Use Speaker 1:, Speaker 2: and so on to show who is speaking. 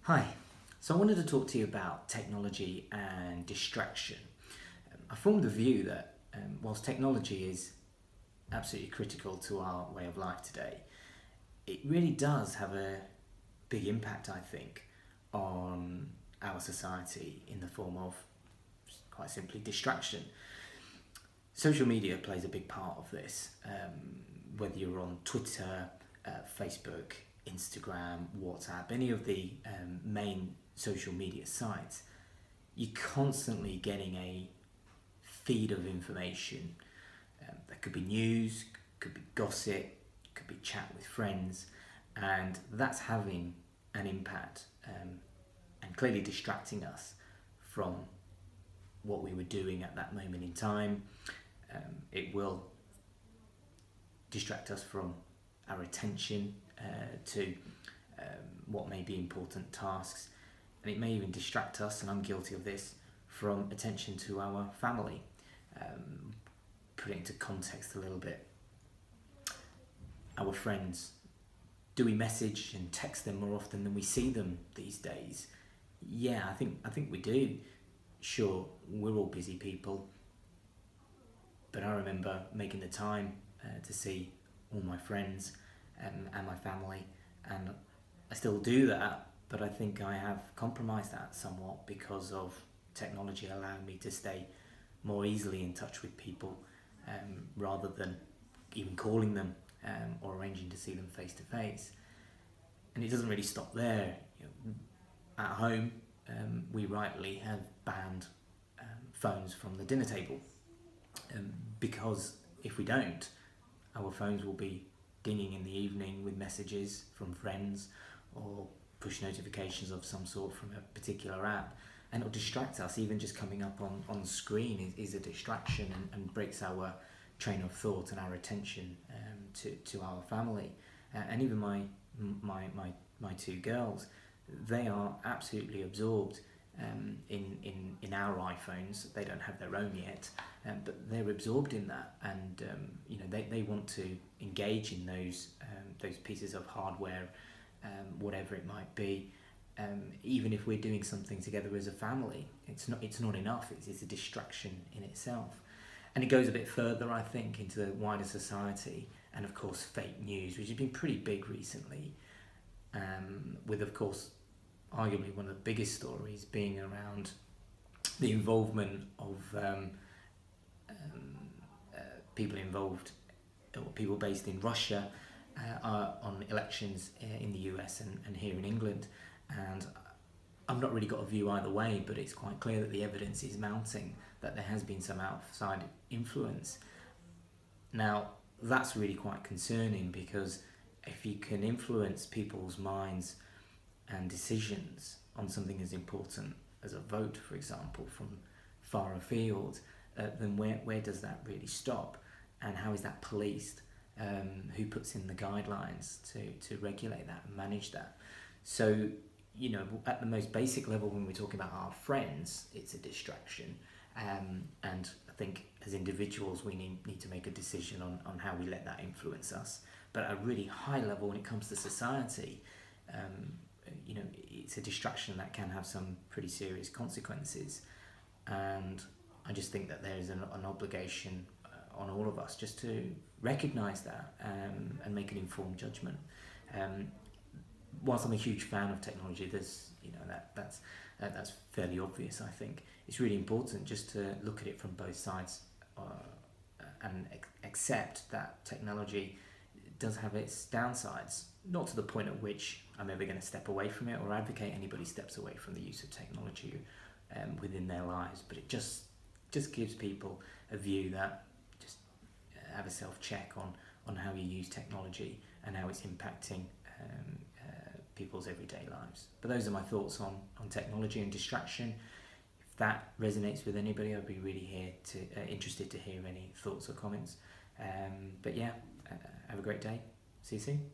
Speaker 1: Hi, so I wanted to talk to you about technology and distraction. I formed the view that whilst technology is absolutely critical to our way of life today, it really does have a big impact, I think, on our society in the form of, quite simply, distraction. Social media plays a big part of this, whether you're on Twitter, Facebook, Instagram, WhatsApp, any of the main social media sites, you're constantly getting a feed of information. That could be news, could be gossip, could be chat with friends, and that's having an impact and clearly distracting us from what we were doing at that moment in time. It will distract us from our attention to what may be important tasks, and it may even distract us, and I'm guilty of this, from attention to our family. Put it into context a little bit. Our friends, do we message and text them more often than we see them these days? Yeah, I think we do. Sure, we're all busy people, but I remember making the time to see all my friends and my family, and I still do that, but I think I have compromised that somewhat because of technology allowing me to stay more easily in touch with people rather than even calling them or arranging to see them face to face. And it doesn't really stop there. At home, we rightly have banned phones from the dinner table because if we don't, our phones will be dinging in the evening with messages from friends or push notifications of some sort from a particular app, and it'll distract us. Even just coming up on the screen is a distraction and breaks our train of thought and our attention to our family. And even my two girls, they are absolutely absorbed in our iPhones. They don't have their own yet, but they're absorbed in that, and they want to engage in those pieces of hardware, whatever it might be. Even if we're doing something together as a family, it's not enough. It's a distraction in itself, and it goes a bit further, I think, into the wider society, and of course fake news, which has been pretty big recently, with of course arguably one of the biggest stories being around the involvement of people involved, or people based in Russia, on elections in the US and here in England. And I've not really got a view either way, but it's quite clear that the evidence is mounting that there has been some outside influence. Now, that's really quite concerning, because if you can influence people's minds and decisions on something as important as a vote, for example, from far afield, then where does that really stop? And how is that policed? Who puts in the guidelines to regulate that and manage that? So, at the most basic level, when we're talking about our friends, it's a distraction. And I think as individuals, we need to make a decision on how we let that influence us. But at a really high level, when it comes to society, it's a distraction that can have some pretty serious consequences. And I just think that there's an obligation on all of us just to recognise that and make an informed judgment. Whilst I'm a huge fan of technology, that's fairly obvious. I think it's really important just to look at it from both sides and accept that technology does have its downsides. Not to the point at which I'm ever going to step away from it or advocate anybody steps away from the use of technology within their lives, but it just gives people a view that just have a self-check on how you use technology and how it's impacting people's everyday lives. But those are my thoughts on technology and distraction. If that resonates with anybody, I'd be really interested to hear any thoughts or comments. But yeah, have a great day. See you soon.